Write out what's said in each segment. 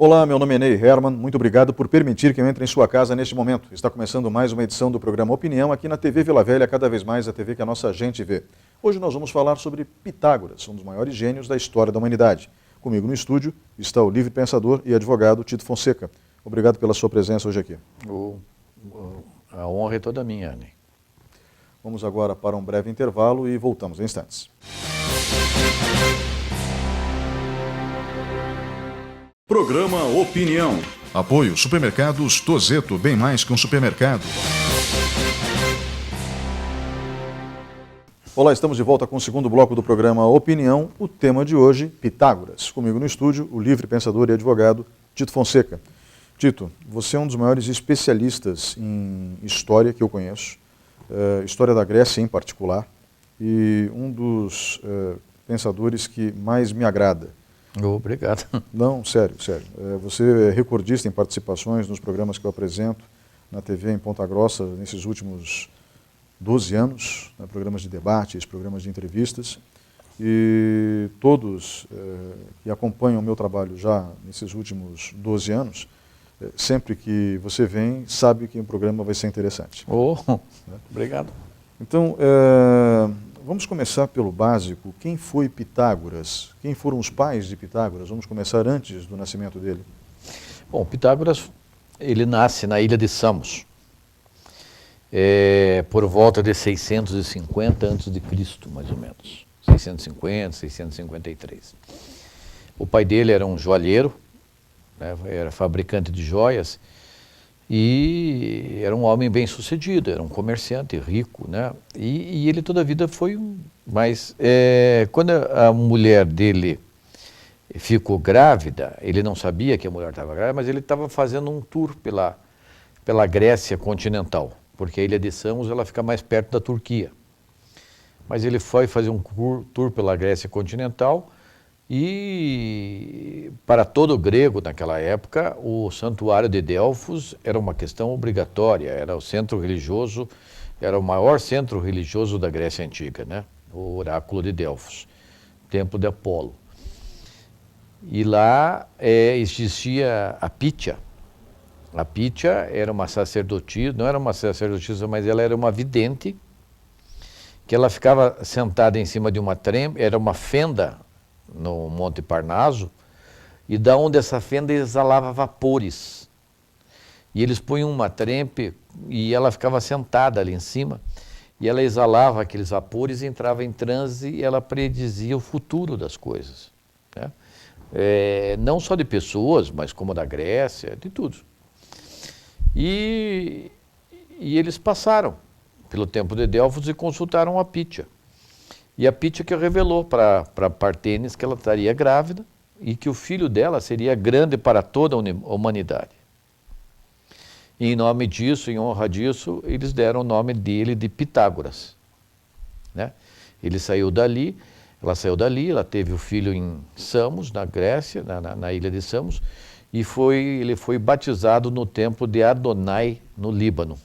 Olá, meu nome é Ney Herman, muito obrigado por permitir que eu entre em sua casa neste momento. Está começando mais uma edição do programa Opinião aqui na TV Vila Velha, cada vez mais a TV que a nossa gente vê. Hoje nós vamos falar sobre Pitágoras, um dos maiores gênios da história da humanidade. Comigo no estúdio está o livre pensador e advogado Tito Fonseca. Obrigado pela sua presença hoje aqui. A honra é toda minha, Ney. Vamos agora para um breve intervalo e voltamos em instantes. Programa Opinião. Apoio Supermercados Tozeto, bem mais que um supermercado. Olá, estamos de volta com o segundo bloco do programa Opinião. O tema de hoje, Pitágoras. Comigo no estúdio, o livre pensador e advogado Tito Fonseca. Tito, você é um dos maiores especialistas em história que eu conheço, história da Grécia em particular, e um dos pensadores que mais me agrada. Obrigado. Não, sério. Você é recordista em participações nos programas que eu apresento na TV em Ponta Grossa nesses últimos 12 anos, programas de debates, programas de entrevistas, e todos que acompanham o meu trabalho já nesses últimos 12 anos, sempre que você vem, sabe que o programa vai ser interessante. Obrigado. Então, vamos começar pelo básico. Quem foi Pitágoras? Quem foram os pais de Pitágoras? Vamos começar antes do nascimento dele. Bom, Pitágoras, ele nasce na ilha de Samos, por volta de 650 a.C., mais ou menos. 650, 653. O pai dele era um joalheiro, né, era fabricante de joias, e era um homem bem sucedido, era um comerciante rico, né? E ele toda a vida foi mas quando a mulher dele ficou grávida, ele não sabia que a mulher estava grávida, mas ele estava fazendo um tour pela Grécia continental, porque a ilha de Samos ela fica mais perto da Turquia. Mas ele foi fazer um tour pela Grécia continental. E para todo grego naquela época, o santuário de Delfos era uma questão obrigatória, era o centro religioso, era o maior centro religioso da Grécia Antiga, né? O oráculo de Delfos, templo de Apolo. E lá existia a Pítia. A Pítia era uma sacerdotisa, não era uma sacerdotisa, mas ela era uma vidente, que ela ficava sentada em cima de uma trempe, era uma fenda no Monte Parnaso, e da onde essa fenda exalava vapores. E eles punham uma trempe e ela ficava sentada ali em cima, e ela exalava aqueles vapores, entrava em transe e ela predizia o futuro das coisas, né? Não só de pessoas, mas como da Grécia, de tudo. E eles passaram pelo templo de Delfos e consultaram a Pítia. E a Pítia que revelou para Partênis que ela estaria grávida e que o filho dela seria grande para toda a humanidade. E em nome disso, em honra disso, eles deram o nome dele de Pitágoras, né? Ela saiu dali, ela teve o filho em Samos, na Grécia, na ilha de Samos, e ele foi batizado no templo de Adonai, no Líbano.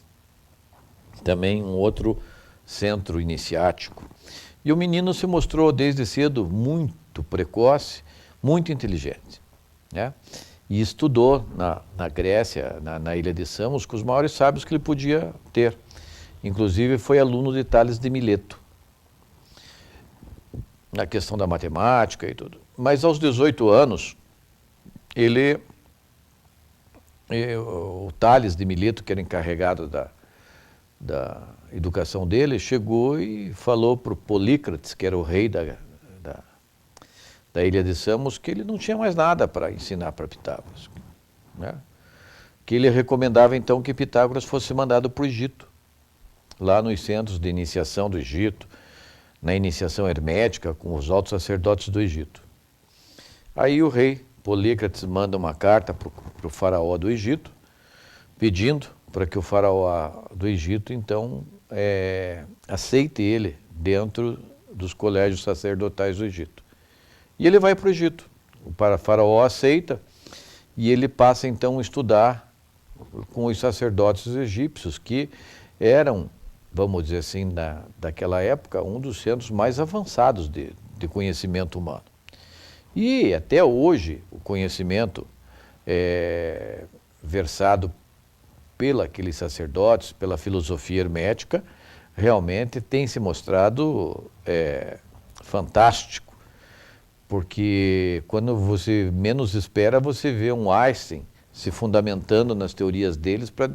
Também um outro centro iniciático. E o menino se mostrou desde cedo muito precoce, muito inteligente, né? E estudou na Grécia, na ilha de Samos, com os maiores sábios que ele podia ter. Inclusive foi aluno de Tales de Mileto, na questão da matemática e tudo. Mas aos 18 anos, o Tales de Mileto, que era encarregado da educação dele, chegou e falou para o Polícrates, que era o rei da ilha de Samos, que ele não tinha mais nada para ensinar para Pitágoras, né? Que ele recomendava então que Pitágoras fosse mandado para o Egito, lá nos centros de iniciação do Egito, na iniciação hermética com os altos sacerdotes do Egito. Aí o rei Polícrates manda uma carta para o faraó do Egito, pedindo para que o faraó do Egito, então, aceite ele dentro dos colégios sacerdotais do Egito. E ele vai para o Egito. O faraó aceita e ele passa, então, a estudar com os sacerdotes egípcios, que eram, vamos dizer assim, daquela época, um dos centros mais avançados de conhecimento humano. E até hoje, o conhecimento versado aqueles sacerdotes, pela filosofia hermética, realmente tem se mostrado fantástico, porque quando você menos espera, você vê um Einstein se fundamentando nas teorias deles para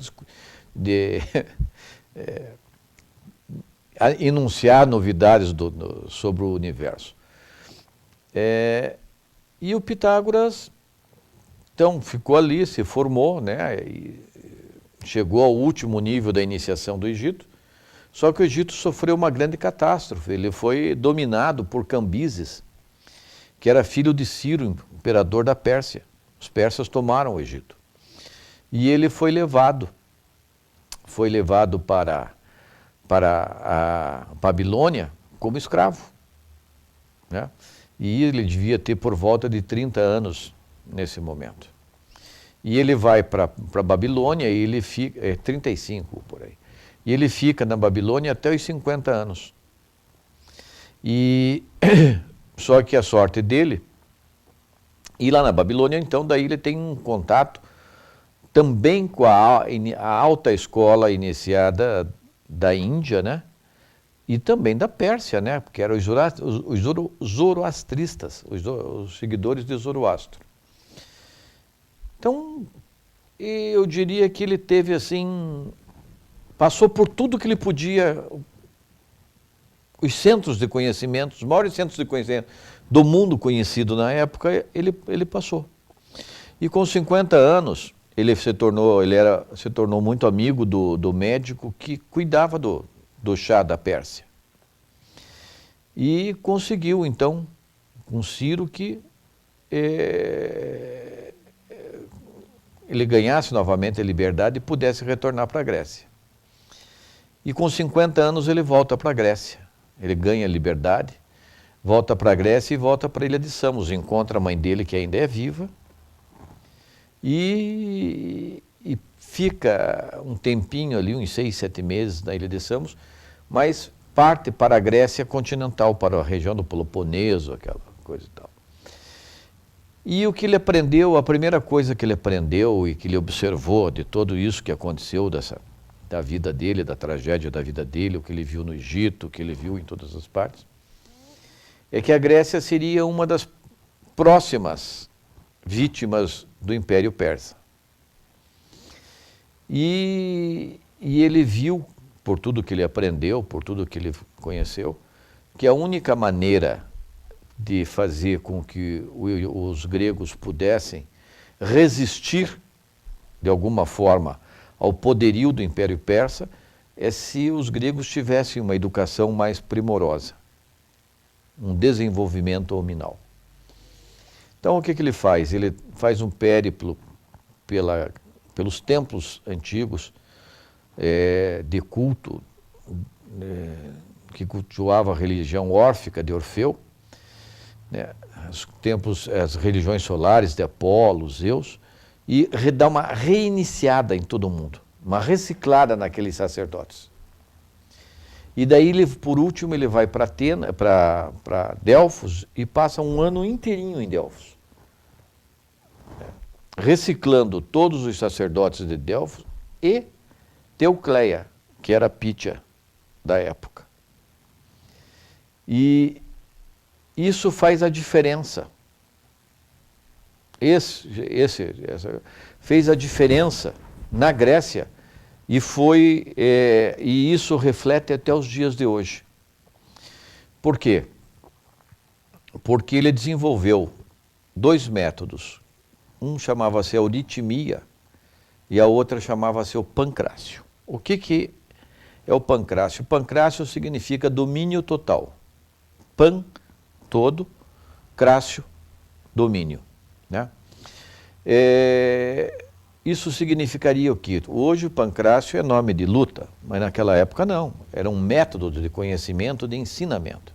enunciar novidades sobre o universo. E o Pitágoras, então, ficou ali, se formou, né, e chegou ao último nível da iniciação do Egito, só que o Egito sofreu uma grande catástrofe. Ele foi dominado por Cambises, que era filho de Ciro, imperador da Pérsia. Os persas tomaram o Egito. E ele foi levado para a Babilônia como escravo, né? E ele devia ter por volta de 30 anos nesse momento. E ele vai para a Babilônia e ele fica, 35 por aí. E ele fica na Babilônia até os 50 anos. E só que a sorte dele, e lá na Babilônia, então, daí ele tem um contato também com a alta escola iniciada da Índia, né? E também da Pérsia, né? Porque eram os zoroastristas, os seguidores de Zoroastro. Então, eu diria que ele teve assim, passou por tudo que ele podia, os centros de conhecimento, os maiores centros de conhecimento do mundo conhecido na época, ele passou. E com 50 anos, ele se tornou muito amigo do médico que cuidava do chá da Pérsia. E conseguiu, então, com Ciro que ele ganhasse novamente a liberdade e pudesse retornar para a Grécia. E com 50 anos ele volta para a Grécia. Ele ganha a liberdade, volta para a Grécia e volta para a Ilha de Samos. Encontra a mãe dele, que ainda é viva, e fica um tempinho ali, uns 6, 7 meses na Ilha de Samos, mas parte para a Grécia continental, para a região do Peloponeso, aquela coisa e tal. E o que ele aprendeu, a primeira coisa que ele aprendeu e que ele observou de tudo isso que aconteceu da vida dele, da tragédia da vida dele, o que ele viu no Egito, o que ele viu em todas as partes, é que a Grécia seria uma das próximas vítimas do Império Persa. E ele viu, por tudo que ele aprendeu, por tudo que ele conheceu, que a única maneira de fazer com que os gregos pudessem resistir, de alguma forma, ao poderio do Império Persa, é se os gregos tivessem uma educação mais primorosa, um desenvolvimento hominal. Então, o que ele faz? Ele faz um périplo pelos templos antigos de culto, que cultuava a religião órfica de Orfeu, né, as religiões solares de Apolo, Zeus, e dá uma reiniciada em todo mundo, uma reciclada naqueles sacerdotes. E daí, por último, ele vai para Delfos e passa um ano inteirinho em Delfos, reciclando todos os sacerdotes de Delfos e Teucleia, que era a Pítia da época. E isso faz a diferença. Fez a diferença na Grécia e e isso reflete até os dias de hoje. Por quê? Porque ele desenvolveu 2 métodos. Um chamava-se auritimia e a outra chamava-se o pancrácio. O que é o pancrácio? O pancrácio significa domínio total. Pan, todo, crácio, domínio, né? Isso significaria o quê? Hoje o pancrácio é nome de luta, mas naquela época não. Era um método de conhecimento, de ensinamento.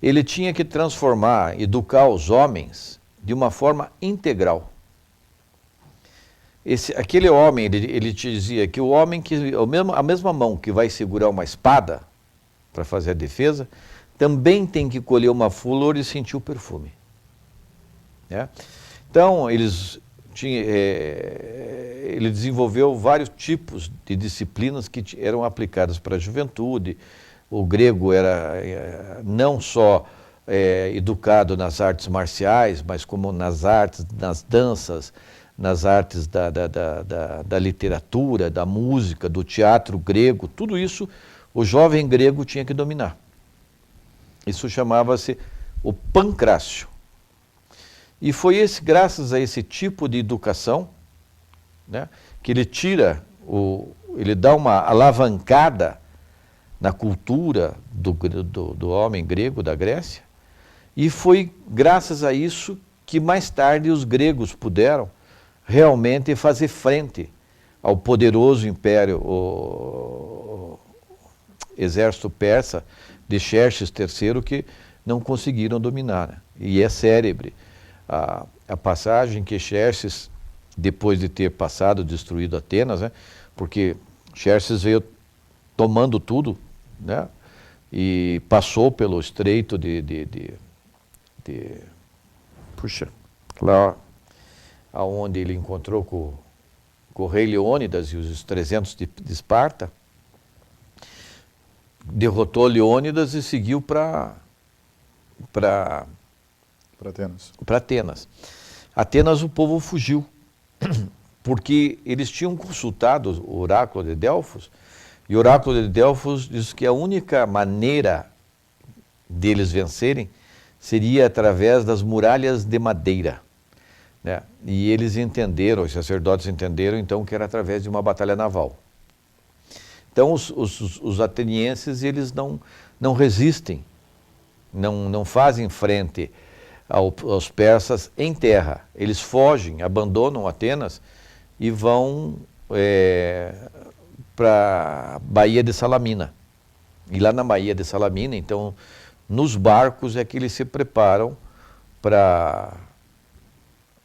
Ele tinha que transformar, educar os homens de uma forma integral. Aquele homem, ele te dizia que o homem, a mesma mão que vai segurar uma espada para fazer a defesa, também tem que colher uma flor e sentir o perfume, né? Então, eles ele desenvolveu vários tipos de disciplinas que eram aplicadas para a juventude. O grego era não só educado nas artes marciais, mas como nas artes, nas danças, nas artes da literatura, da música, do teatro grego. Tudo isso o jovem grego tinha que dominar. Isso chamava-se o pancrácio. E foi graças a esse tipo de educação, né, que ele dá uma alavancada na cultura do homem grego da Grécia, e foi graças a isso que mais tarde os gregos puderam realmente fazer frente ao poderoso império, o exército persa de Xerxes III, que não conseguiram dominar, né? E é célebre a passagem que Xerxes, depois de ter destruído Atenas, né, porque Xerxes veio tomando tudo, né, e passou pelo estreito puxa, lá onde ele encontrou com o rei Leônidas e os 300 de Esparta, derrotou Leônidas e seguiu para Atenas. Atenas, o povo fugiu, porque eles tinham consultado o oráculo de Delfos, e o oráculo de Delfos diz que a única maneira deles vencerem seria através das muralhas de madeira, né? E eles entenderam, os sacerdotes entenderam, então, que era através de uma batalha naval. Então, os atenienses, eles não resistem, não fazem frente aos persas em terra. Eles fogem, abandonam Atenas e vão para a Baía de Salamina. E lá na Baía de Salamina, então, nos barcos é que eles se preparam para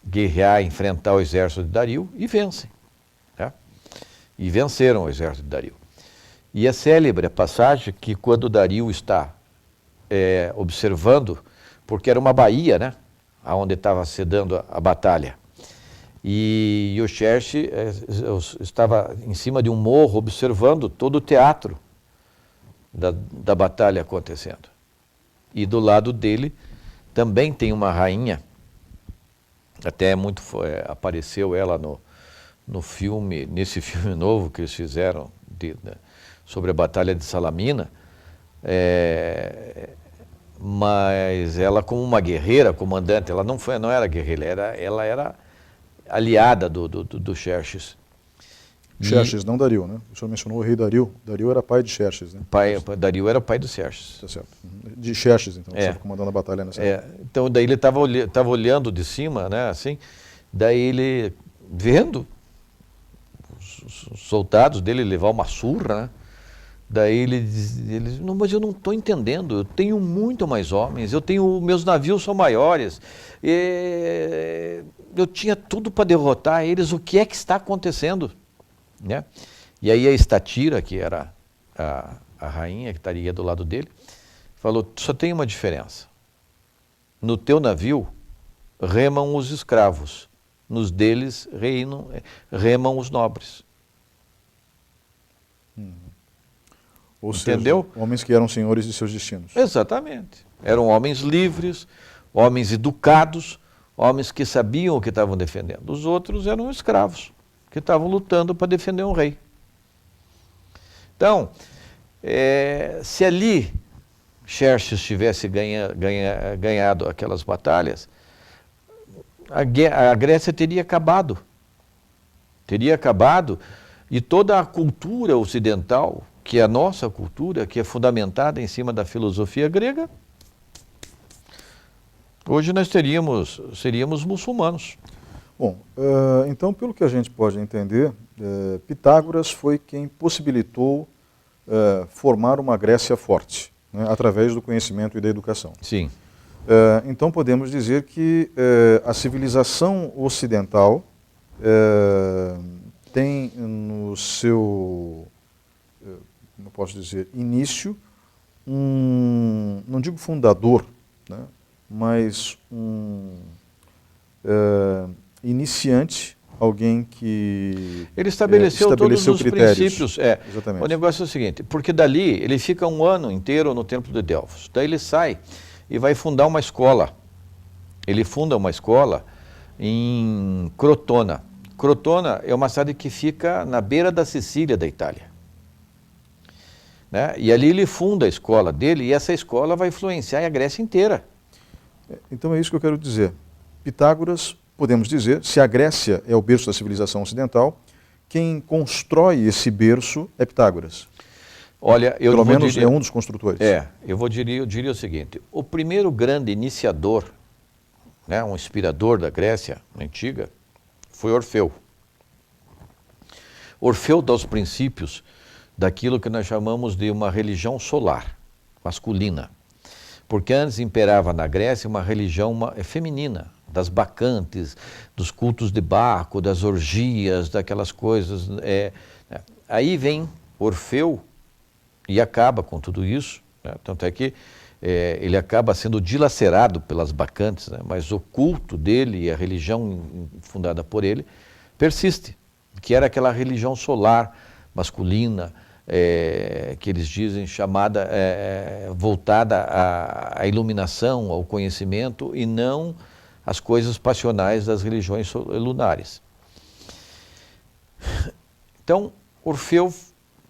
guerrear, enfrentar o exército de Dario, e vencem, né? E venceram o exército de Dario. E é célebre a passagem que quando Dario está observando, porque era uma baía, né, onde estava se dando a batalha, e o Xerxes estava em cima de um morro observando todo o teatro da batalha acontecendo. E do lado dele também tem uma rainha, até apareceu ela nesse filme novo que eles fizeram sobre a Batalha de Salamina, mas ela, como uma guerreira, comandante, ela não era guerreira, ela era aliada do Xerxes. Xerxes, não Dario, né? O senhor mencionou o rei Dario. Dario era pai de Xerxes, né? Dario era pai do Xerxes. Tá certo. De Xerxes, então, estava comandando a batalha nessa época. Então, daí ele estava olhando de cima, né, assim, daí ele, vendo os soldados dele levar uma surra, né, daí ele diz, não, mas eu não estou entendendo, eu tenho muito mais homens, meus navios são maiores, eu tinha tudo para derrotar eles, o que é que está acontecendo? Né? E aí a Estatira, que era a rainha que estaria do lado dele, falou, só tem uma diferença, no teu navio remam os escravos, nos deles remam os nobres. Ou entendeu? Seja, homens que eram senhores de seus destinos. Exatamente. Eram homens livres, homens educados, homens que sabiam o que estavam defendendo. Os outros eram escravos, que estavam lutando para defender um rei. Então, se ali Xerxes tivesse ganhado aquelas batalhas, a Grécia teria acabado. Teria acabado, e toda a cultura ocidental, que é a nossa cultura, que é fundamentada em cima da filosofia grega, hoje nós seríamos muçulmanos. Bom, então, pelo que a gente pode entender, Pitágoras foi quem possibilitou formar uma Grécia forte, né, através do conhecimento e da educação. Sim. Então, podemos dizer que a civilização ocidental tem no seu, como posso dizer, início, não digo fundador, né, mas iniciante, alguém que Ele estabeleceu todos os critérios. princípios. Exatamente. O negócio é o seguinte, porque dali ele fica um ano inteiro no Templo de Delfos. Daí ele sai e vai fundar uma escola. Ele funda uma escola em Crotona. Crotona é uma cidade que fica na beira da Sicília, da Itália. Né? E ali ele funda a escola dele e essa escola vai influenciar a Grécia inteira. Então é isso que eu quero dizer. Pitágoras, podemos dizer, se a Grécia é o berço da civilização ocidental, quem constrói esse berço é Pitágoras. Olha, eu Pelo menos dizer, é um dos construtores. eu diria o seguinte, o primeiro grande iniciador, né, um inspirador da Grécia antiga, foi Orfeu. Orfeu dá os princípios daquilo que nós chamamos de uma religião solar, masculina. Porque antes imperava na Grécia uma religião feminina, das bacantes, dos cultos de Baco, das orgias, daquelas coisas. Aí vem Orfeu e acaba com tudo isso, né? Tanto é que ele acaba sendo dilacerado pelas bacantes, né? Mas o culto dele e a religião fundada por ele persiste, que era aquela religião solar, masculina, que eles dizem chamada, voltada à iluminação, ao conhecimento e não às coisas passionais das religiões lunares. Então, Orfeu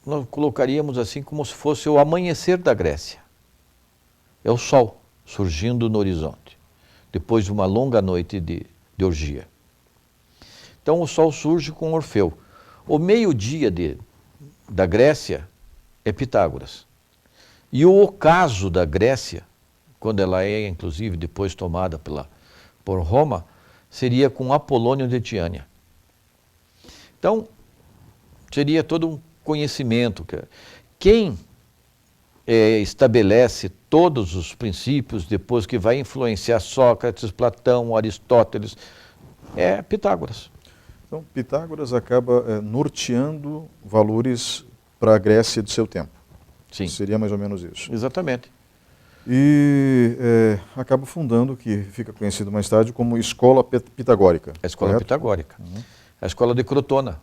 nós colocaríamos assim como se fosse o amanhecer da Grécia. É o sol surgindo no horizonte, depois de uma longa noite de orgia. Então o sol surge com Orfeu. O meio-dia da Grécia é Pitágoras. E o ocaso da Grécia, quando ela é inclusive depois tomada por Roma, seria com Apolônio de Tiânia. Então, seria todo um conhecimento. Quem estabelece todos os princípios, depois que vai influenciar Sócrates, Platão, Aristóteles, é Pitágoras. Então, Pitágoras acaba norteando valores para a Grécia de seu tempo. Sim. Seria mais ou menos isso. Exatamente. E acaba fundando o que fica conhecido mais tarde como Escola Pitagórica. A escola correto? pitagórica. A escola de Crotona.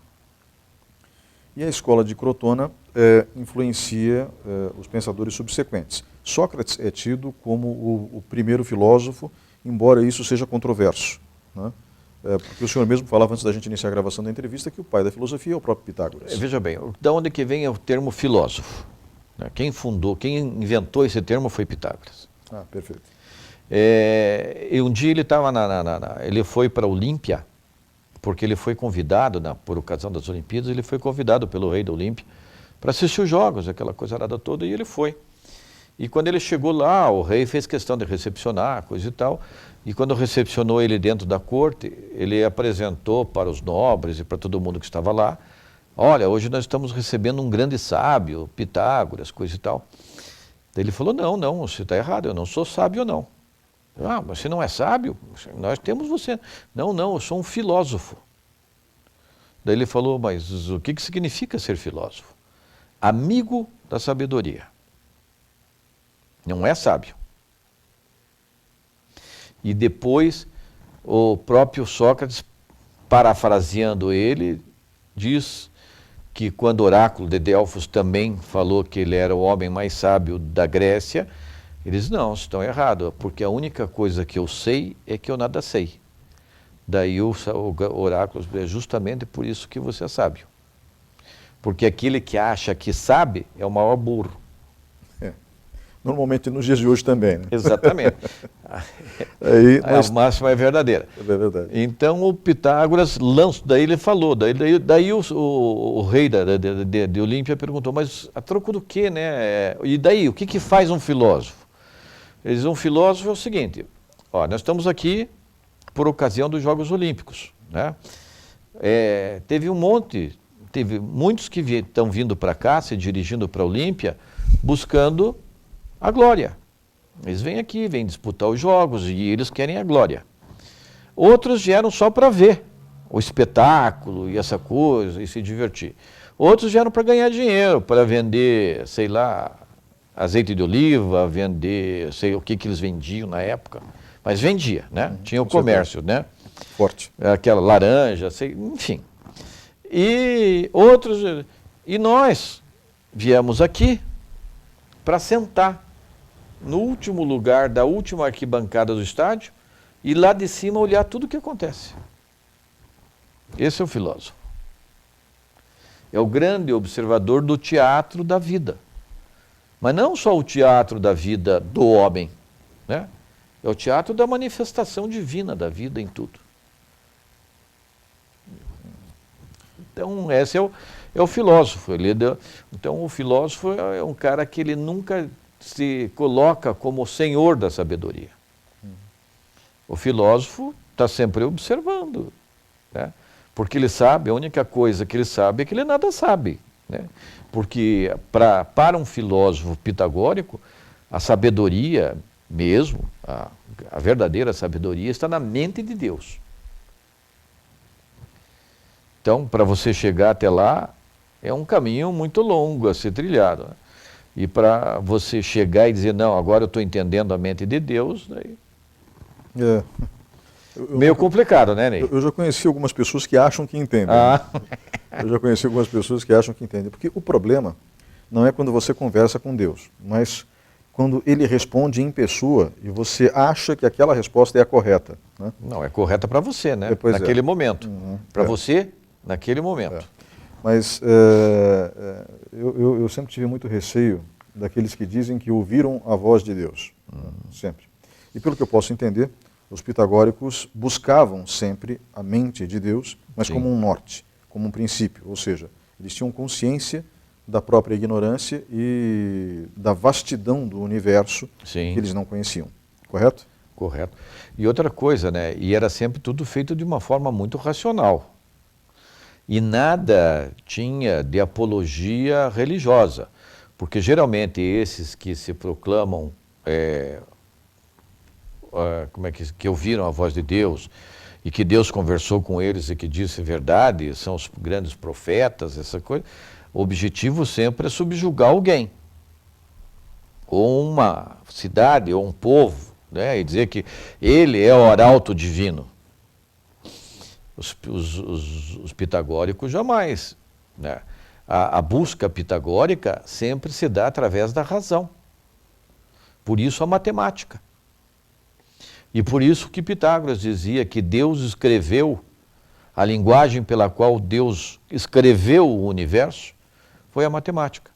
E a escola de Crotona influencia os pensadores subsequentes. Sócrates é tido como o primeiro filósofo, embora isso seja controverso, né? Porque o senhor mesmo falava antes da gente iniciar a gravação da entrevista que o pai da filosofia é o próprio Pitágoras. Veja bem, de onde que vem o termo filósofo? Quem inventou esse termo foi Pitágoras. Ah, perfeito. E um dia ele estava ele foi para Olímpia, porque ele foi convidado, por ocasião das Olimpíadas, ele foi convidado pelo rei da Olímpia para assistir os jogos, aquela coisa arada toda, e ele foi. E quando ele chegou lá, o rei fez questão de recepcionar, coisa e tal, e quando recepcionou ele dentro da corte, ele apresentou para os nobres e para todo mundo que estava lá, olha, hoje nós estamos recebendo um grande sábio, Pitágoras, coisa e tal. Daí ele falou, não, você está errado, eu não sou sábio não. Ah, mas você não é sábio? Nós temos você. Não, eu sou um filósofo. Daí ele falou, mas o que significa ser filósofo? Amigo da sabedoria. Não é sábio. E depois, o próprio Sócrates, parafraseando ele, diz que quando o oráculo de Delfos também falou que ele era o homem mais sábio da Grécia, eles não, estão errados, porque a única coisa que eu sei é que eu nada sei. Daí o oráculo é justamente por isso que você é sábio. Porque aquele que acha que sabe é o maior burro. Normalmente nos dias de hoje também, né? Exatamente. A máxima é verdadeira. É verdade. Então o Pitágoras lança, daí ele falou, daí o rei de Olímpia perguntou, mas a troco do quê, né? E daí, o que faz um filósofo? Eles dizem, um filósofo é o seguinte, nós estamos aqui por ocasião dos Jogos Olímpicos, né? Teve muitos que estão vindo para cá, se dirigindo para a Olímpia, buscando a glória. Eles vêm aqui, vêm disputar os jogos e eles querem a glória. Outros vieram só para ver o espetáculo e essa coisa e se divertir. Outros vieram para ganhar dinheiro, para vender, sei lá, azeite de oliva, vender, sei o que eles vendiam na época. Mas vendia, né? Tinha o comércio, né? Forte. Aquela laranja, enfim. E outros. E nós viemos aqui para sentar no último lugar da última arquibancada do estádio e lá de cima olhar tudo o que acontece. Esse é o filósofo. É o grande observador do teatro da vida. Mas não só o teatro da vida do homem, né? É o teatro da manifestação divina da vida em tudo. Então, esse é o filósofo. Então, o filósofo é um cara que ele nunca se coloca como o senhor da sabedoria. O filósofo está sempre observando, né? Porque ele sabe, a única coisa que ele sabe é que ele nada sabe, né? Porque para um filósofo pitagórico, a sabedoria mesmo, a verdadeira sabedoria está na mente de Deus. Então, para você chegar até lá, é um caminho muito longo a ser trilhado, né? E para você chegar e dizer, não, agora eu estou entendendo a mente de Deus, daí... Meio complicado, né, Ney? Eu já conheci algumas pessoas que acham que entendem. Eu já conheci algumas pessoas que acham que entendem. Porque o problema não é quando você conversa com Deus, mas quando ele responde em pessoa e você acha que aquela resposta é a correta, né? Não, é correta para você, né? Pois naquele momento. Para você, naquele momento. Mas eu sempre tive muito receio daqueles que dizem que ouviram a voz de Deus. Sempre. E pelo que eu posso entender, os pitagóricos buscavam sempre a mente de Deus, mas como um norte, como um princípio. Ou seja, eles tinham consciência da própria ignorância e da vastidão do universo que eles não conheciam. Correto? Correto. E outra coisa, né? E era sempre tudo feito de uma forma muito racional. E nada tinha de apologia religiosa. Porque geralmente esses que se proclamam que ouviram a voz de Deus e que Deus conversou com eles e que disse verdade, são os grandes profetas, essa coisa. O objetivo sempre é subjugar alguém, ou uma cidade, ou um povo, né? E dizer que ele é o arauto divino. Os pitagóricos jamais, né? A busca pitagórica sempre se dá através da razão. Por isso a matemática. E por isso que Pitágoras dizia que Deus escreveu, a linguagem pela qual Deus escreveu o universo foi a matemática.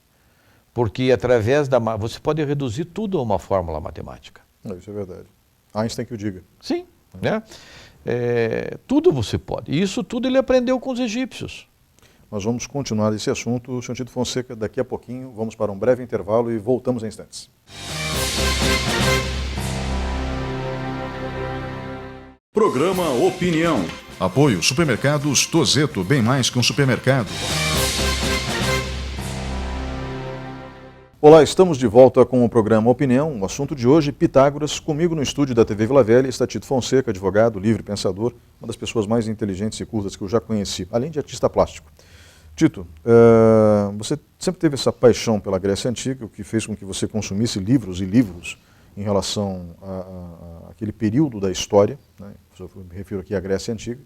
Porque através você pode reduzir tudo a uma fórmula matemática. Isso é verdade. Einstein que o diga. Sim, né? Tudo você pode. E isso tudo ele aprendeu com os egípcios. Nós vamos continuar esse assunto, senhor Tito Fonseca, daqui a pouquinho. Vamos para um breve intervalo e voltamos em instantes. Programa Opinião. Apoio Supermercados Tozeto, bem mais que um supermercado. Olá, estamos de volta com o programa Opinião. O assunto de hoje, Pitágoras. Comigo no estúdio da TV Vila Velha está Tito Fonseca, advogado, livre pensador, uma das pessoas mais inteligentes e cultas que eu já conheci, além de artista plástico. Tito, você sempre teve essa paixão pela Grécia Antiga, o que fez com que você consumisse livros e livros em relação àquele período da história, né? Eu me refiro aqui à Grécia Antiga,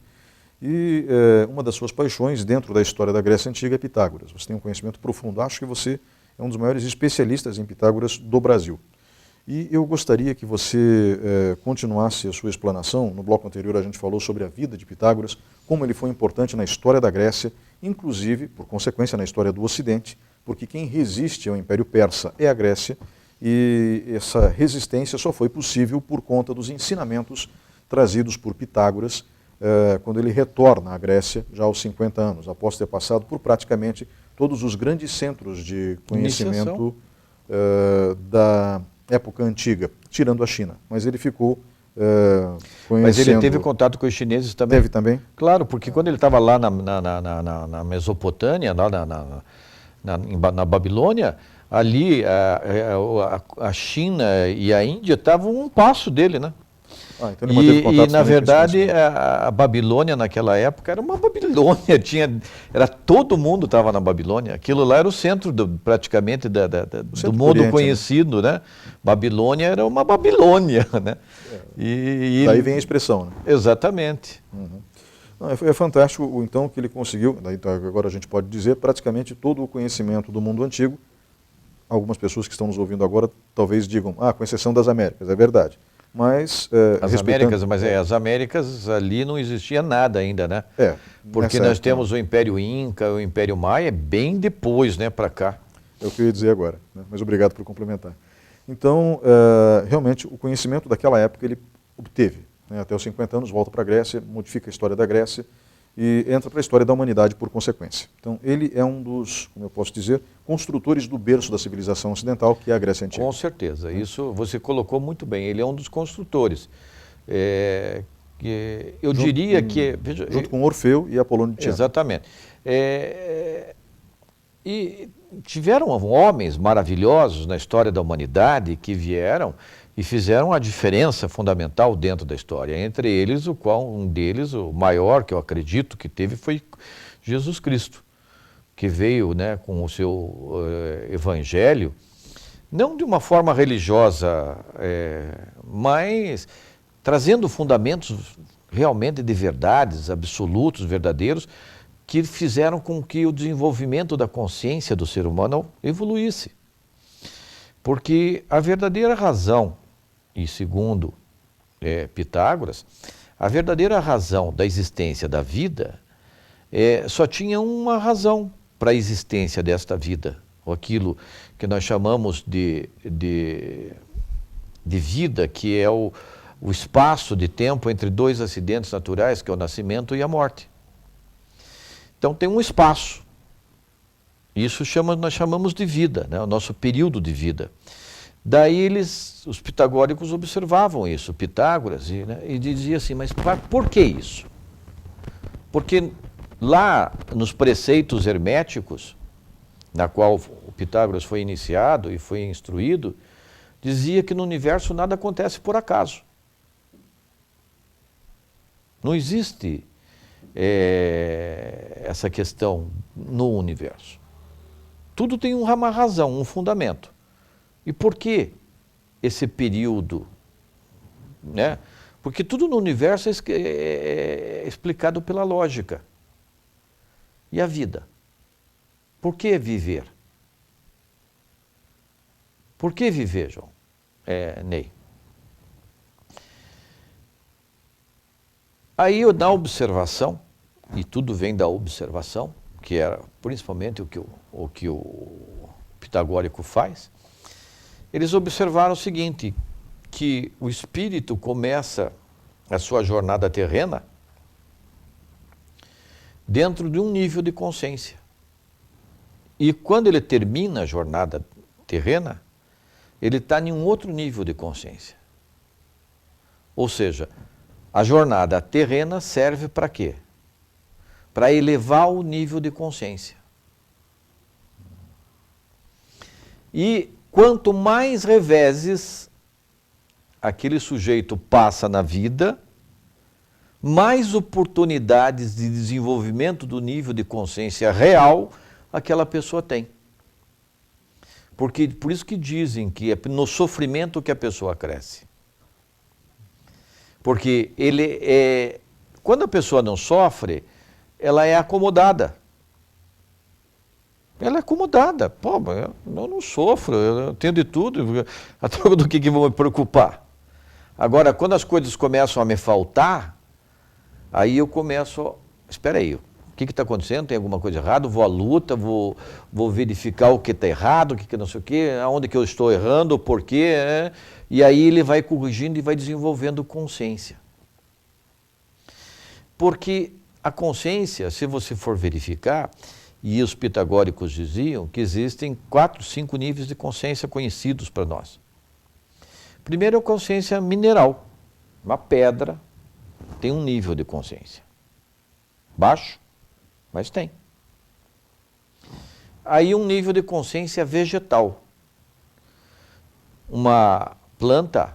e uma das suas paixões dentro da história da Grécia Antiga é Pitágoras. Você tem um conhecimento profundo, acho que você é um dos maiores especialistas em Pitágoras do Brasil. E eu gostaria que você continuasse a sua explanação. No bloco anterior a gente falou sobre a vida de Pitágoras, como ele foi importante na história da Grécia, inclusive, por consequência, na história do Ocidente, porque quem resiste ao Império Persa é a Grécia, e essa resistência só foi possível por conta dos ensinamentos trazidos por Pitágoras quando ele retorna à Grécia já aos 50 anos, após ter passado por praticamente todos os grandes centros de conhecimento da época antiga, tirando a China. Mas ele ficou conhecendo... Mas ele teve contato com os chineses também? Teve também? Claro, porque quando ele estava lá na Mesopotâmia, lá na Babilônia, ali a China e a Índia estavam um passo dele, né? Então ele manteve contato na verdade, a Babilônia naquela época era uma Babilônia, todo mundo estava na Babilônia. Aquilo lá era o centro praticamente do mundo conhecido, né? Babilônia era uma Babilônia, né? Daí vem a expressão, né? Exatamente. Não, é fantástico, então, que ele conseguiu, daí, agora a gente pode dizer, praticamente todo o conhecimento do mundo antigo. Algumas pessoas que estão nos ouvindo agora talvez digam, com exceção das Américas, é verdade. Mas, As Américas ali não existia nada ainda, né? Porque nós temos o Império Inca, o Império Maia, bem depois, né, para cá. É o que eu ia dizer agora, né? Mas obrigado por complementar. Então, realmente, o conhecimento daquela época ele obteve, né? Até os 50 anos, volta para a Grécia, modifica a história da Grécia e entra para a história da humanidade por consequência. Então, ele é um dos, como eu posso dizer, construtores do berço da civilização ocidental, que é a Grécia Antiga. Com certeza, isso você colocou muito bem, ele é um dos construtores. Junto com Orfeu e Apolônio de Tiana. Exatamente. E tiveram homens maravilhosos na história da humanidade que vieram e fizeram a diferença fundamental dentro da história. Entre eles, um deles, o maior que eu acredito que teve, foi Jesus Cristo, que veio, né, com o seu evangelho, não de uma forma religiosa, mas trazendo fundamentos realmente de verdades, absolutos, verdadeiros, que fizeram com que o desenvolvimento da consciência do ser humano evoluísse. Porque a verdadeira razão, e segundo Pitágoras, a verdadeira razão da existência da vida só tinha uma razão para a existência desta vida, ou aquilo que nós chamamos de vida, que é o espaço de tempo entre dois acidentes naturais, que é o nascimento e a morte. Então tem um espaço, isso nós chamamos de vida, né? O nosso período de vida. Daí os pitagóricos observavam isso, Pitágoras, e dizia assim, mas por que isso? Porque lá nos preceitos herméticos, na qual o Pitágoras foi iniciado e foi instruído, dizia que no universo nada acontece por acaso. Não existe essa questão no universo. Tudo tem uma razão, um fundamento. E por que esse período? Né? Porque tudo no universo é explicado pela lógica. E a vida? Por que viver? Por que viver, João? Ney? Aí, na observação, e tudo vem da observação, que era principalmente o que o pitagórico faz, eles observaram o seguinte, que o espírito começa a sua jornada terrena dentro de um nível de consciência. E quando ele termina a jornada terrena, ele está em um outro nível de consciência. Ou seja, a jornada terrena serve para quê? Para elevar o nível de consciência. E quanto mais reveses aquele sujeito passa na vida, mais oportunidades de desenvolvimento do nível de consciência real aquela pessoa tem. Porque por isso que dizem que é no sofrimento que a pessoa cresce. Porque quando a pessoa não sofre, ela é acomodada. Ela é acomodada. Pô, eu não sofro, eu tenho de tudo. A troca do que vou me preocupar? Agora, quando as coisas começam a me faltar, aí eu começo, espera aí, o que está acontecendo? Tem alguma coisa errada? Vou à luta, vou verificar o que está errado, o que não sei o quê, aonde que eu estou errando, o porquê, né? E aí ele vai corrigindo e vai desenvolvendo consciência. Porque a consciência, se você for verificar, e os pitagóricos diziam que existem 4, 5 níveis de consciência conhecidos para nós. Primeiro é a consciência mineral. Uma pedra tem um nível de consciência. Baixo, mas tem. Aí um nível de consciência vegetal. Uma planta,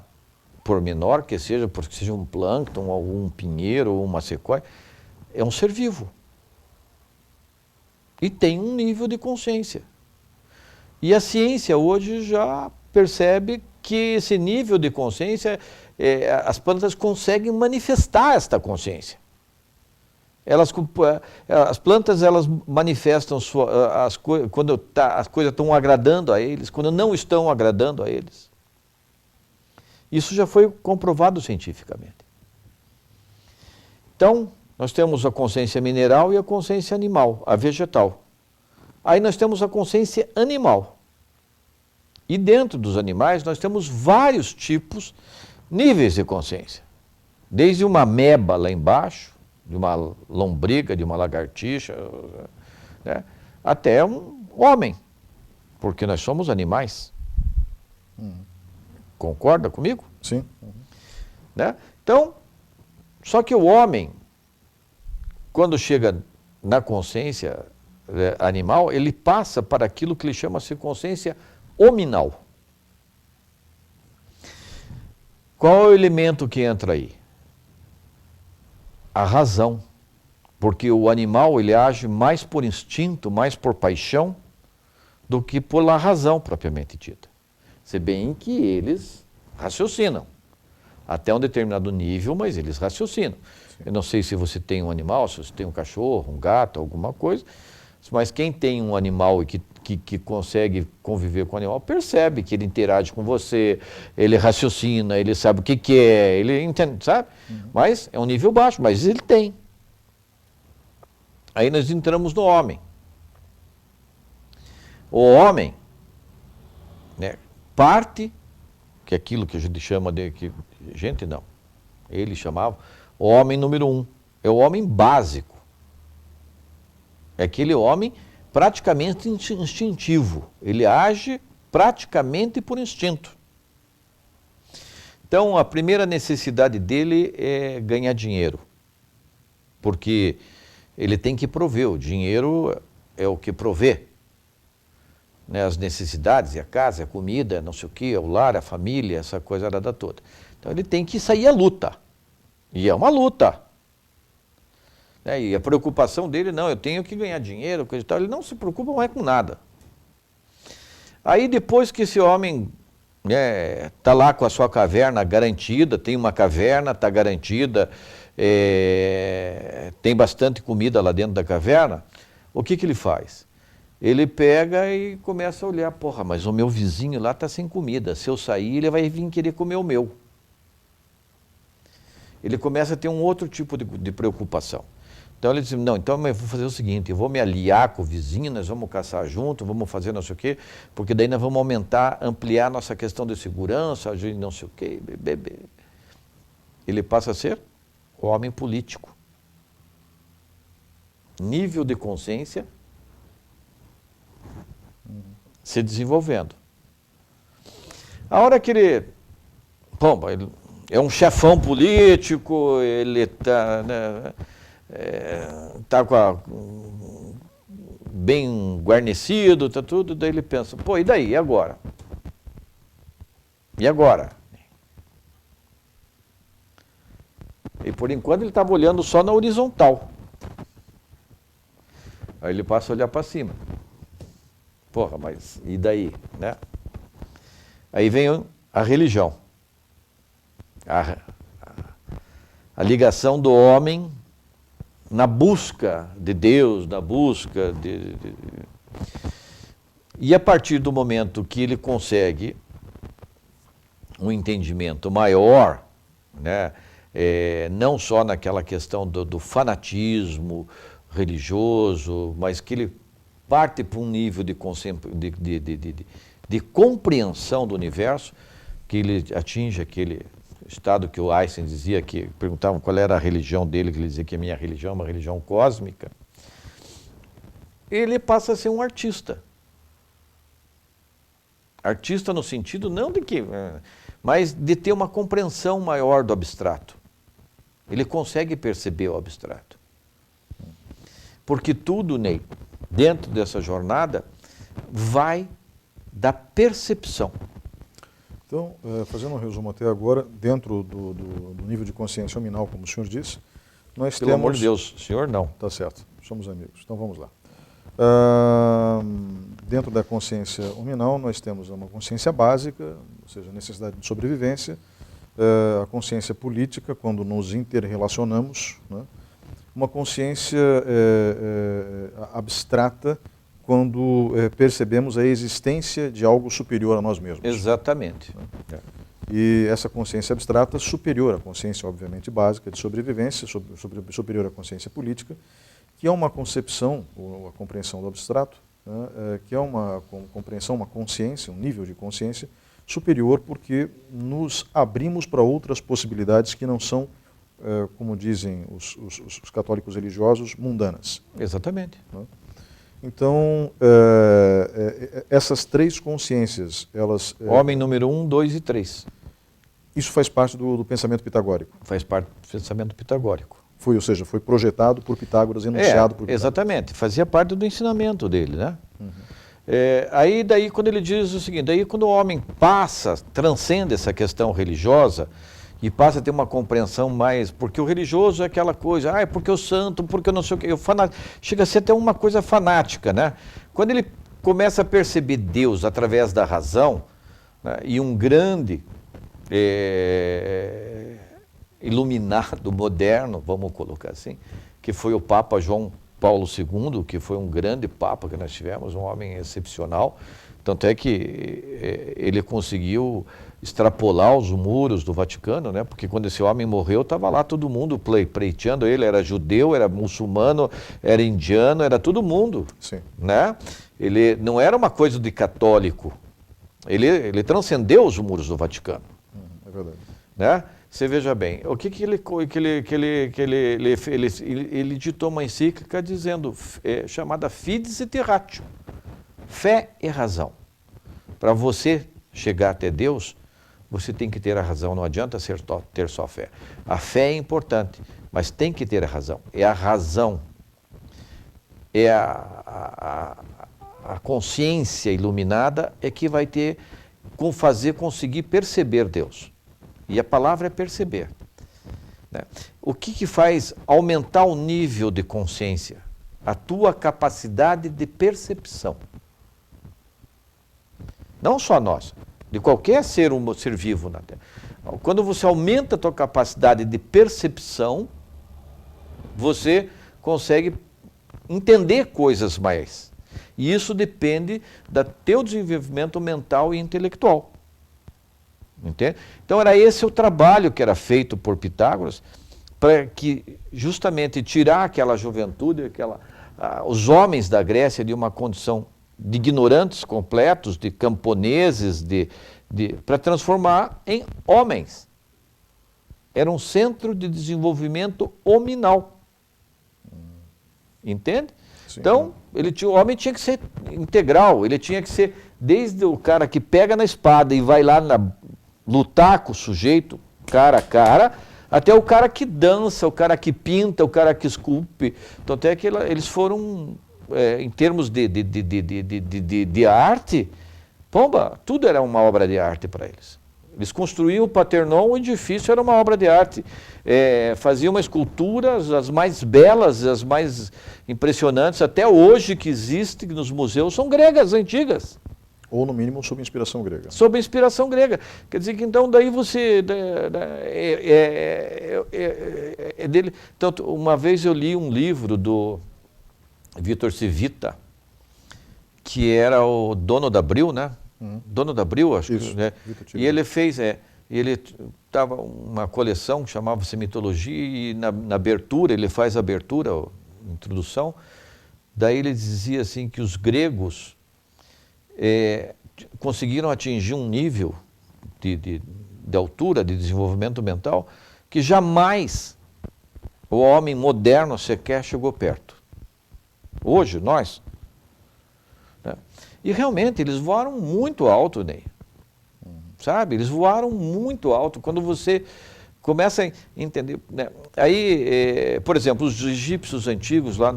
por menor que seja, porque seja um plâncton, ou um pinheiro, ou uma sequoia, é um ser vivo. E tem um nível de consciência. E a ciência hoje já percebe que esse nível de consciência, as plantas conseguem manifestar esta consciência. As plantas elas manifestam quando as coisas estão agradando a eles, quando não estão agradando a eles. Isso já foi comprovado cientificamente. Então, nós temos a consciência mineral e a consciência animal, a vegetal. Aí nós temos a consciência animal. E dentro dos animais nós temos vários tipos, níveis de consciência. Desde uma ameba lá embaixo, de uma lombriga, de uma lagartixa, né, até um homem, porque nós somos animais. Concorda comigo? Sim. Né? Então, só que o homem, quando chega na consciência animal, ele passa para aquilo que ele chama-se consciência hominal. Qual é o elemento que entra aí? A razão. Porque o animal ele age mais por instinto, mais por paixão, do que pela razão propriamente dita. Se bem que eles raciocinam. Até um determinado nível, mas eles raciocinam. Eu não sei se você tem um animal, se você tem um cachorro, um gato, alguma coisa, mas quem tem um animal e que consegue conviver com o animal, percebe que ele interage com você, ele raciocina, ele sabe o que é, ele entende, sabe? Mas é um nível baixo, mas ele tem. Aí nós entramos no homem. O homem, né, parte, que é aquilo que a gente chama de... gente não, ele chamava o homem número 1. É o homem básico. É aquele homem praticamente instintivo. Ele age praticamente por instinto. Então, a primeira necessidade dele é ganhar dinheiro. Porque ele tem que prover. O dinheiro é o que provê. Né, as necessidades, a casa, a comida, não sei o quê, o lar, a família, essa coisa arada toda. Então ele tem que sair à luta. E é uma luta. Né, e a preocupação dele, não, eu tenho que ganhar dinheiro, coisa e tal. Ele não se preocupa mais com nada. Aí depois que esse homem está lá com a sua caverna garantida, tem uma caverna, está garantida, tem bastante comida lá dentro da caverna, o que ele faz? Ele pega e começa a olhar, porra, mas o meu vizinho lá está sem comida, se eu sair ele vai vir querer comer o meu. Ele começa a ter um outro tipo de preocupação. Então ele diz, não, então eu vou fazer o seguinte, eu vou me aliar com o vizinho, nós vamos caçar junto, vamos fazer não sei o quê, porque daí nós vamos ampliar nossa questão de segurança, não sei o quê, Ele passa a ser o homem político. Nível de consciência se desenvolvendo. A hora que ele é um chefão político, ele está bem guarnecido, está tudo, daí ele pensa, pô, e daí, e agora? E agora? E por enquanto ele estava olhando só na horizontal. Aí ele passa a olhar para cima. Porra, mas e daí, né? Aí vem a religião. A ligação do homem na busca de Deus, na busca E a partir do momento que ele consegue um entendimento maior, né, não só naquela questão do fanatismo religioso, mas que ele parte para um nível de compreensão do universo, que ele atinge aquele estado que o Einstein dizia, que perguntavam qual era a religião dele, que ele dizia que a minha religião é uma religião cósmica, ele passa a ser um artista. Artista no sentido não de que, mas de ter uma compreensão maior do abstrato. Ele consegue perceber o abstrato. Porque tudo, Ney, dentro dessa jornada, vai da percepção. Então, fazendo um resumo até agora, dentro do nível de consciência hominal, como o senhor disse, nós Pelo temos... amor de Deus, senhor não. Tá certo, somos amigos. Então vamos lá. Dentro da consciência hominal, nós temos uma consciência básica, ou seja, a necessidade de sobrevivência, a consciência política, quando nos interrelacionamos, né? Uma consciência abstrata, quando percebemos a existência de algo superior a nós mesmos. Exatamente. E essa consciência abstrata, superior à consciência, obviamente, básica de sobrevivência, superior à consciência política, que é uma concepção, ou a compreensão do abstrato, né, que é uma compreensão, uma consciência, um nível de consciência superior, porque nos abrimos para outras possibilidades que não são, como dizem os católicos religiosos, mundanas. Exatamente. Né? Então, essas três consciências, elas... Homem número 1, 2 e 3. Isso faz parte do pensamento pitagórico. Faz parte do pensamento pitagórico. Ou seja, foi projetado por Pitágoras, enunciado por Pitágoras. Exatamente, fazia parte do ensinamento dele, né? Aí daí quando ele diz o seguinte, daí quando o homem transcende essa questão religiosa e passa a ter uma compreensão mais, porque o religioso é aquela coisa, é porque o santo, porque eu não sei o que, chega a ser até uma coisa fanática, né? Quando ele começa a perceber Deus através da razão, né, e um grande iluminado moderno, vamos colocar assim, que foi o Papa João Paulo II, que foi um grande Papa que nós tivemos, um homem excepcional, tanto é que ele conseguiu extrapolar os muros do Vaticano, né? Porque quando esse homem morreu, estava lá todo mundo pleiteando ele, era judeu, era muçulmano, era indiano, era todo mundo. Sim. Né? Ele não era uma coisa de católico, ele transcendeu os muros do Vaticano. É verdade. Né? Você veja bem, o que ele ditou uma encíclica dizendo, chamada Fides et Ratio, fé e razão. Para você chegar até Deus, você tem que ter a razão, não adianta ter só fé. A fé é importante, mas tem que ter a razão. É a razão, é a consciência iluminada é que vai fazer conseguir perceber Deus. E a palavra é perceber. Né? O que faz aumentar o nível de consciência? A tua capacidade de percepção. Não só nós, de qualquer ser vivo na Terra. Quando você aumenta a tua capacidade de percepção, você consegue entender coisas mais. E isso depende do teu desenvolvimento mental e intelectual. Entende? Então era esse o trabalho que era feito por Pitágoras, para que justamente tirar aquela juventude, os homens da Grécia de uma condição de ignorantes completos, de camponeses, para transformar em homens. Era um centro de desenvolvimento hominal. Entende? Sim. Então, o homem tinha que ser integral, ele tinha que ser desde o cara que pega na espada e vai lá lutar com o sujeito, cara a cara, até o cara que dança, o cara que pinta, o cara que esculpe. Então, até que eles foram, em termos de arte, tudo era uma obra de arte para eles. Eles construíam o Partenon, o edifício era uma obra de arte. Faziam uma escultura, as mais belas, as mais impressionantes, até hoje que existem nos museus, são gregas, antigas. Ou, no mínimo, sob inspiração grega. Sob inspiração grega. Quer dizer que, então, daí você... dele. Tanto, uma vez eu li um livro do Vitor Civita, que era o dono da Abril, né? Dono da Abril, acho que, né? E ele fez, ele estava uma coleção que chamava-se Mitologia, e na abertura, ele faz a abertura, a introdução, daí ele dizia assim que os gregos conseguiram atingir um nível de altura, de desenvolvimento mental, que jamais o homem moderno sequer chegou perto. Hoje, nós... E realmente, eles voaram muito alto, Ney. Sabe? Eles voaram muito alto. Quando você começa a entender... Né? Aí, por exemplo, os egípcios antigos, lá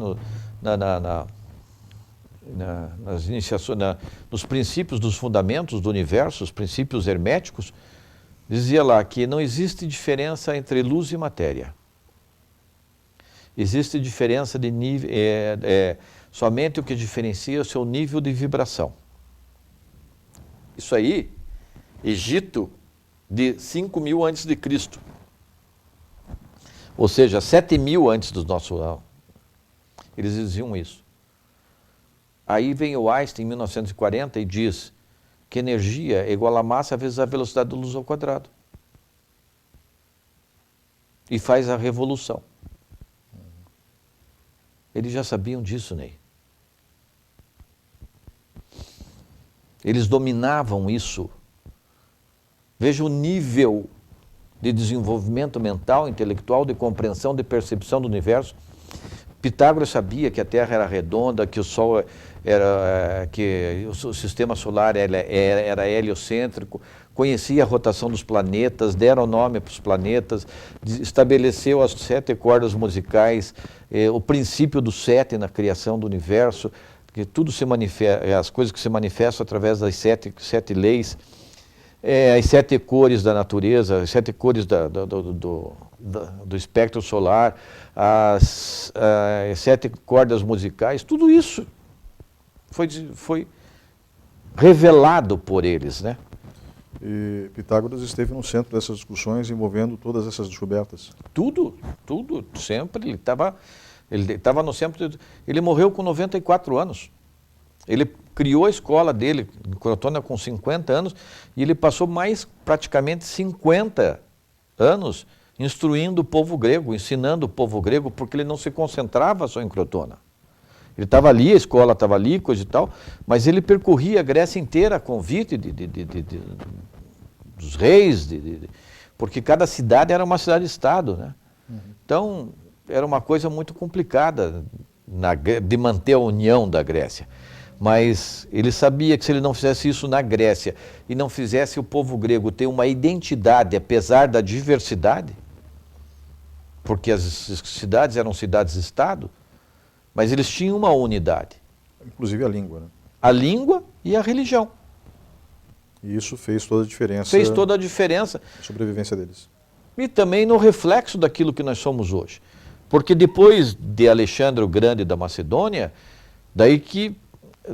nas iniciações, nos princípios dos fundamentos do universo, os princípios herméticos, dizia lá que não existe diferença entre luz e matéria. Existe diferença de nível... somente o que diferencia é o seu nível de vibração. Isso aí Egito de 5.000 antes de Cristo. Ou seja, 7.000 antes do nosso ano. Eles diziam isso. Aí vem o Einstein, em 1940, e diz que energia é igual a massa vezes a velocidade da luz ao quadrado. E faz a revolução. Eles já sabiam disso, Ney. Eles dominavam isso. Veja o nível de desenvolvimento mental, intelectual, de compreensão, de percepção do universo. Pitágoras sabia que a Terra era redonda, que o Sol que o sistema solar era heliocêntrico, conhecia a rotação dos planetas, deram nome para os planetas, estabeleceu as 7 cordas musicais, o princípio do 7 na criação do universo, que tudo se manifesta, as coisas que se manifestam através das sete leis, as 7 cores da natureza, as 7 cores do espectro solar, as 7 cordas musicais, tudo isso foi revelado por eles, né? E Pitágoras esteve no centro dessas discussões envolvendo todas essas descobertas. Tudo, sempre. Ele estava no centro. Ele morreu com 94 anos. Ele criou a escola dele, em Crotona, com 50 anos, e ele passou mais praticamente 50 anos instruindo o povo grego, ensinando o povo grego, porque ele não se concentrava só em Crotona. Ele estava ali, a escola estava ali, coisa e tal, mas ele percorria a Grécia inteira a convite dos reis, porque cada cidade era uma cidade-estado, né? Então, era uma coisa muito complicada de manter a união da Grécia. Mas ele sabia que se ele não fizesse isso na Grécia e não fizesse o povo grego ter uma identidade, apesar da diversidade, porque as cidades eram cidades-estado, mas eles tinham uma unidade. Inclusive a língua, né? A língua e a religião. E isso fez toda a diferença. Fez toda a diferença. Na sobrevivência deles. E também no reflexo daquilo que nós somos hoje. Porque depois de Alexandre o Grande da Macedônia, daí que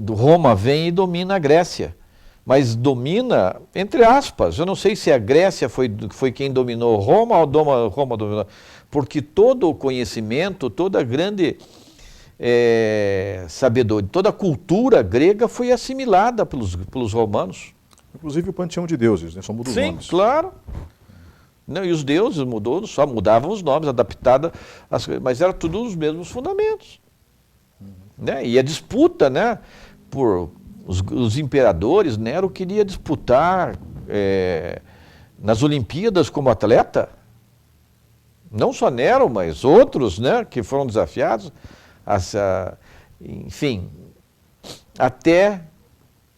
Roma vem e domina a Grécia. Mas domina, entre aspas, eu não sei se a Grécia foi quem dominou Roma ou Roma dominou. Porque todo o conhecimento, toda a grande sabedoria, toda a cultura grega foi assimilada pelos romanos. Inclusive o panteão de deuses, né? Só muda os nomes. Sim, claro. Não, e os deuses só mudavam os nomes, adaptados, mas eram tudo os mesmos fundamentos. Né? E a disputa, né, por os imperadores, Nero queria disputar nas Olimpíadas como atleta. Não só Nero, mas outros, né, que foram desafiados. Enfim, até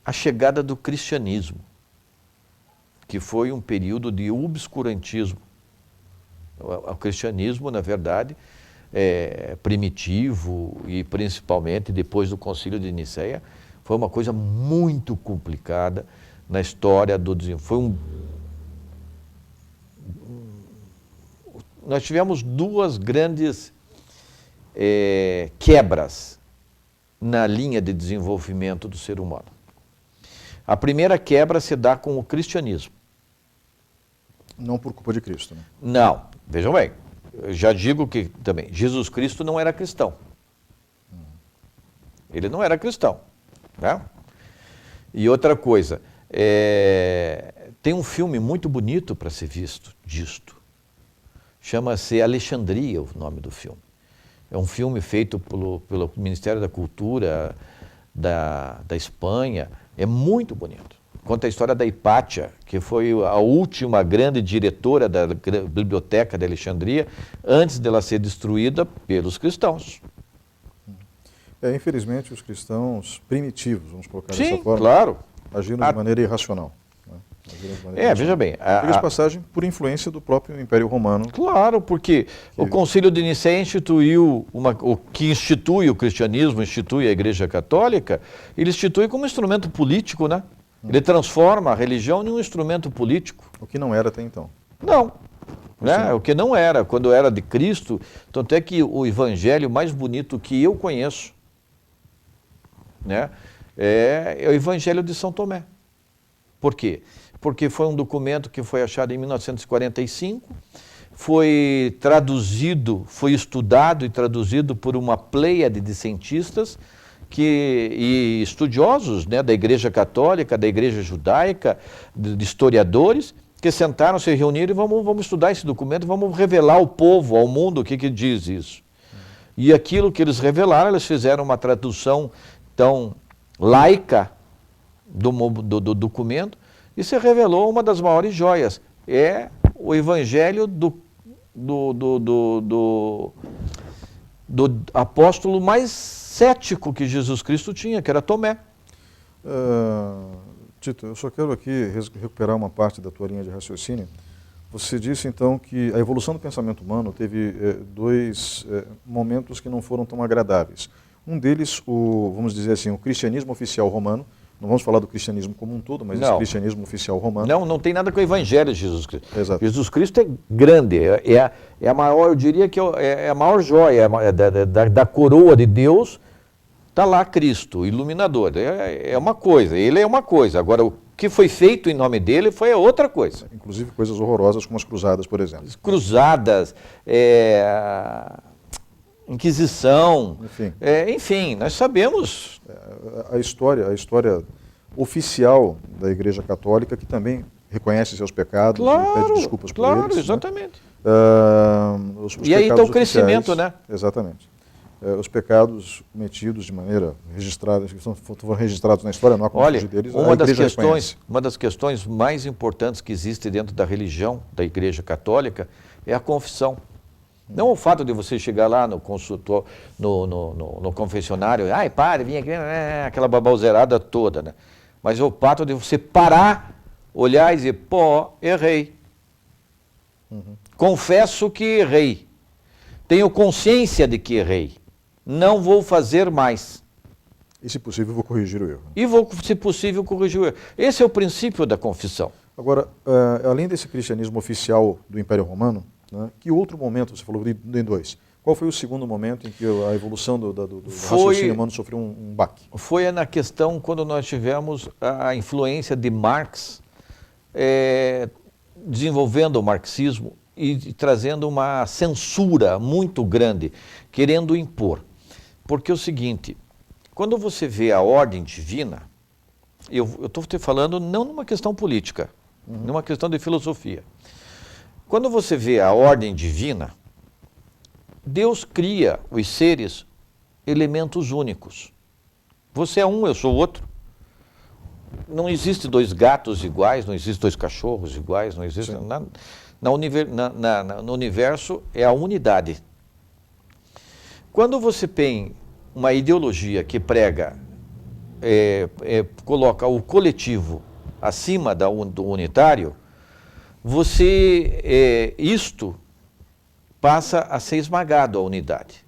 a chegada do cristianismo, que foi um período de obscurantismo. O cristianismo, na verdade, primitivo e principalmente depois do Concílio de Nicéia, foi uma coisa muito complicada na história do desenvolvimento. Nós tivemos 2 grandes quebras na linha de desenvolvimento do ser humano. A primeira quebra se dá com o cristianismo. Não por culpa de Cristo, né? Não, vejam bem, eu já digo que também, Jesus Cristo não era cristão. Ele não era cristão. Né? E outra coisa, tem um filme muito bonito para ser visto disto. Chama-se Alexandria, o nome do filme. É um filme feito pelo Ministério da Cultura da Espanha. É muito bonito. Conta a história da Hipátia, que foi a última grande diretora da Biblioteca de Alexandria, antes dela ser destruída pelos cristãos. Infelizmente, os cristãos primitivos, vamos colocar Sim, dessa forma, claro. agiram de maneira irracional. Veja bem. Diga-se passagem, por influência do próprio Império Romano. Claro, porque o Concílio de Nicéia instituiu, o que institui o cristianismo, institui a Igreja Católica, ele institui como instrumento político, né? Ele transforma a religião em um instrumento político. O que não era até então. Não. Né? O que não era, quando era de Cristo, tanto é que o evangelho mais bonito que eu conheço, né, é o Evangelho de São Tomé. Por quê? Porque foi um documento que foi achado em 1945, foi traduzido, foi estudado e traduzido por uma pleiade de cientistas e estudiosos, né, da Igreja Católica, da Igreja Judaica, de historiadores, que sentaram, se reuniram e vamos estudar esse documento, vamos revelar ao povo, ao mundo, o que diz isso. E aquilo que eles revelaram, eles fizeram uma tradução tão laica do documento, e se revelou uma das maiores joias. É o evangelho do apóstolo mais cético que Jesus Cristo tinha, que era Tomé. Tito, eu só quero aqui recuperar uma parte da tua linha de raciocínio. Você disse então que a evolução do pensamento humano teve dois momentos que não foram tão agradáveis. Um deles, vamos dizer assim, o cristianismo oficial romano. Não vamos falar do cristianismo como um todo, mas esse cristianismo oficial romano. Não tem nada com o evangelho de Jesus Cristo. Exato. Jesus Cristo é grande, é a maior, eu diria que é a maior joia da coroa de Deus, está lá Cristo, iluminador. É uma coisa, ele é uma coisa. Agora, o que foi feito em nome dele foi outra coisa. Inclusive coisas horrorosas como as cruzadas, por exemplo. Cruzadas, Inquisição, enfim, nós sabemos. A história oficial da Igreja Católica, que também reconhece seus pecados e pede desculpas por eles. Claro, exatamente. Os e aí está o crescimento, né? Exatamente. Os pecados cometidos de maneira registrada, que foram registrados na história, não há como fugir deles, uma das questões mais importantes que existe dentro da religião da Igreja Católica é a confissão. Não o fato de você chegar lá no consultor, no confessionário, padre, vim aqui, aquela babalzerada toda, né? Mas é o fato de você parar, olhar e dizer, errei. Confesso que errei. Tenho consciência de que errei. Não vou fazer mais. E, se possível, vou corrigir o erro. E vou, se possível, corrigir o erro. Esse é o princípio da confissão. Agora, além desse cristianismo oficial do Império Romano, né, que outro momento, você falou em dois, qual foi o segundo momento em que a evolução do raciocínio humano sofreu um baque? Foi na questão quando nós tivemos a influência de Marx, desenvolvendo o marxismo e trazendo uma censura muito grande, querendo impor. Porque é o seguinte, quando você vê a ordem divina, eu estou te falando não numa questão política, numa questão de filosofia. Quando você vê a ordem divina, Deus cria os seres elementos únicos. Você é um, eu sou outro. Não existe dois gatos iguais, não existe dois cachorros iguais, não existe nada. No universo é a unidade. Quando você tem uma ideologia que prega, coloca o coletivo acima do unitário, isto passa a ser esmagado, a unidade.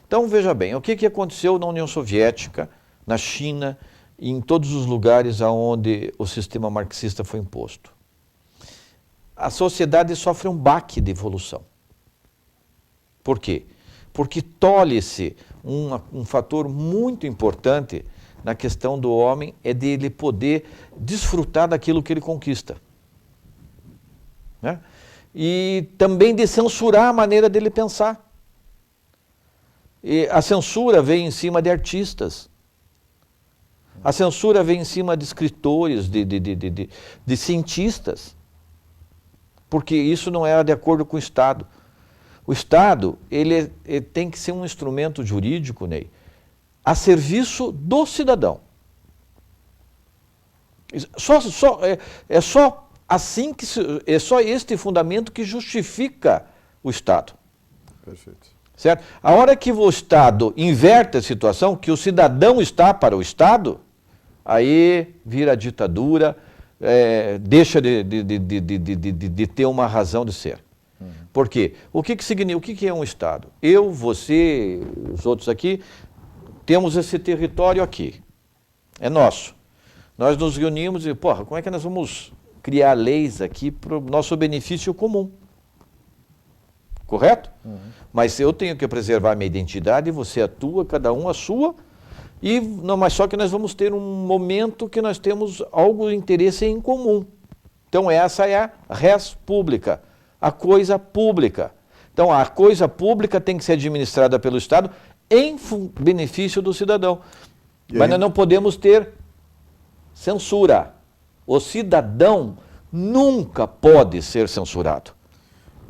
Então, veja bem, o que aconteceu na União Soviética, na China e em todos os lugares onde o sistema marxista foi imposto? A sociedade sofre um baque de evolução. Por quê? Porque tolhe-se um fator muito importante na questão do homem, é de ele poder desfrutar daquilo que ele conquista. Né? E também de censurar a maneira dele pensar. E a censura vem em cima de artistas. A censura vem em cima de escritores, de cientistas. Porque isso não é de acordo com o Estado. O Estado ele tem que ser um instrumento jurídico, Ney, a serviço do cidadão. É só assim que é só este fundamento que justifica o Estado. Perfeito. Certo? A hora que o Estado inverte a situação, que o cidadão está para o Estado, aí vira ditadura, deixa de ter uma razão de ser. Por quê? O que significa? O que é um Estado? Eu, você, os outros aqui, temos esse território aqui. É nosso. Nós nos reunimos e, como é que nós vamos criar leis aqui para o nosso benefício comum? Correto? Mas eu tenho que preservar a minha identidade, você a tua, cada um a sua, Mas só que nós vamos ter um momento que nós temos algo de interesse em comum. Então essa é a res pública, a coisa pública. Então a coisa pública tem que ser administrada pelo Estado em benefício do cidadão. Mas nós não podemos ter censura. O cidadão nunca pode ser censurado.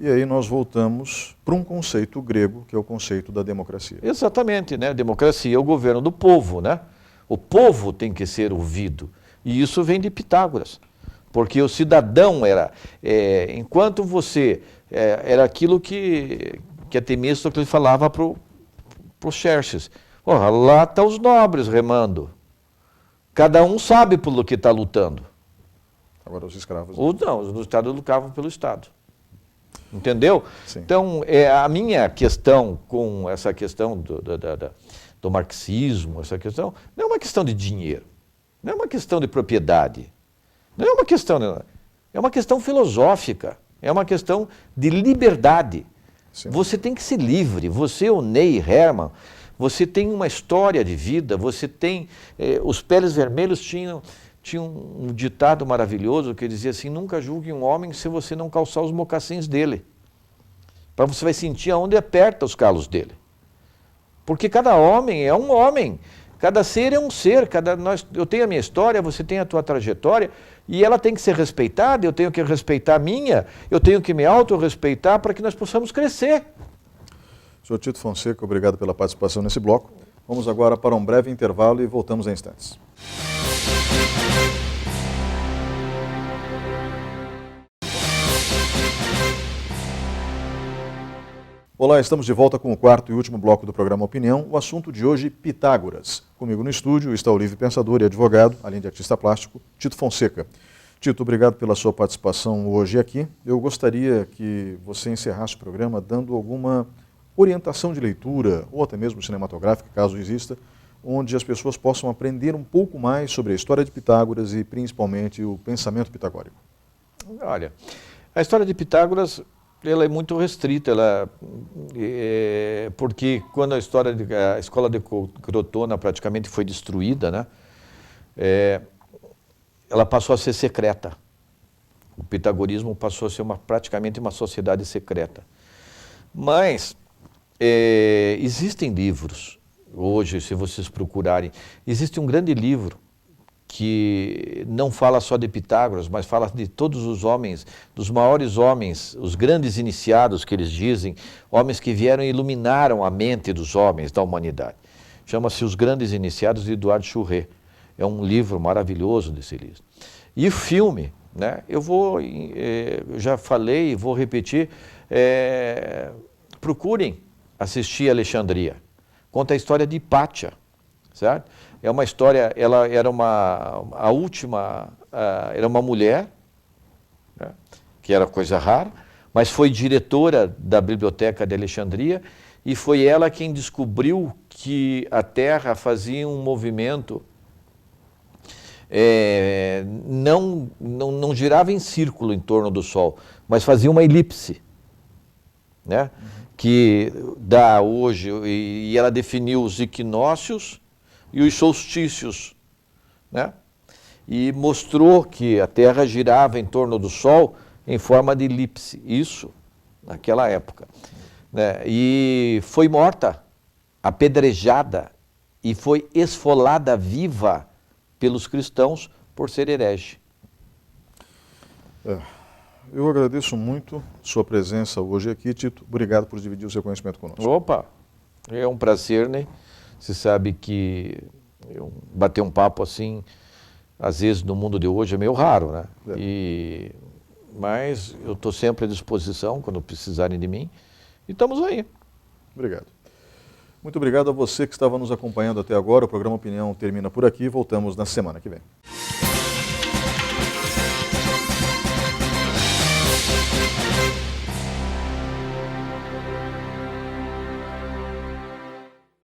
E aí nós voltamos para um conceito grego, que é o conceito da democracia. Exatamente, né? Democracia é o governo do povo, né? O povo tem que ser ouvido. E isso vem de Pitágoras. Porque o cidadão era, enquanto você, era aquilo que a Temístocles falava para o Xerxes. Lá estão os nobres remando. Cada um sabe pelo que está lutando. Agora os escravos. Não, os Estados lutavam pelo Estado. Entendeu? Sim. Então, a minha questão com essa questão do marxismo, essa questão, não é uma questão de dinheiro, não é uma questão de propriedade, não é uma questão, é uma questão filosófica, é uma questão de liberdade. Sim. Você tem que ser livre, você, o Ney Herman, você tem uma história de vida, você tem, os Peles Vermelhos tinham um ditado maravilhoso que dizia assim: nunca julgue um homem se você não calçar os mocassins dele. Para você vai sentir aonde aperta os calos dele. Porque cada homem é um homem, cada ser é um ser, eu tenho a minha história, você tem a tua trajetória, e ela tem que ser respeitada, eu tenho que respeitar a minha, eu tenho que me autorrespeitar para que nós possamos crescer. Senhor Tito Fonseca, obrigado pela participação nesse bloco. Vamos agora para um breve intervalo e voltamos em instantes. Olá, estamos de volta com o quarto e último bloco do programa Opinião. O assunto de hoje, Pitágoras. Comigo no estúdio está o livre pensador e advogado, além de artista plástico, Tito Fonseca. Tito, obrigado pela sua participação hoje aqui. Eu gostaria que você encerrasse o programa dando alguma orientação de leitura, ou até mesmo cinematográfica, caso exista, onde as pessoas possam aprender um pouco mais sobre a história de Pitágoras e principalmente o pensamento pitagórico. Olha, a história de Pitágoras, ela é muito restrita, porque quando a escola de Crotona praticamente foi destruída, né, ela passou a ser secreta. O pitagorismo passou a ser praticamente uma sociedade secreta. Mas existem livros, hoje, se vocês procurarem, existe um grande livro que não fala só de Pitágoras, mas fala de todos os homens, dos maiores homens, os grandes iniciados que eles dizem, homens que vieram e iluminaram a mente dos homens da humanidade. Chama-se Os Grandes Iniciados, de Eduardo Churret. É um livro maravilhoso desse livro. E o filme, né? Eu já falei e vou repetir, procurem assistir Alexandria. Conta a história de Hipátia, certo? É uma história, ela era era uma mulher, né, que era coisa rara, mas foi diretora da Biblioteca de Alexandria e foi ela quem descobriu que a Terra fazia um movimento, não girava em círculo em torno do Sol, mas fazia uma elipse, né, que dá hoje, e ela definiu os equinócios e os solstícios, né? E mostrou que a Terra girava em torno do Sol em forma de elipse, isso naquela época, né? E foi morta, apedrejada e foi esfolada viva pelos cristãos por ser herege. Eu agradeço muito sua presença hoje aqui, Tito. Obrigado por dividir o seu conhecimento conosco. Opa, é um prazer, né? Você sabe que bater um papo assim, às vezes no mundo de hoje é meio raro, né? Mas eu estou sempre à disposição quando precisarem de mim e estamos aí. Obrigado. Muito obrigado a você que estava nos acompanhando até agora. O programa Opinião termina por aqui. Voltamos na semana que vem.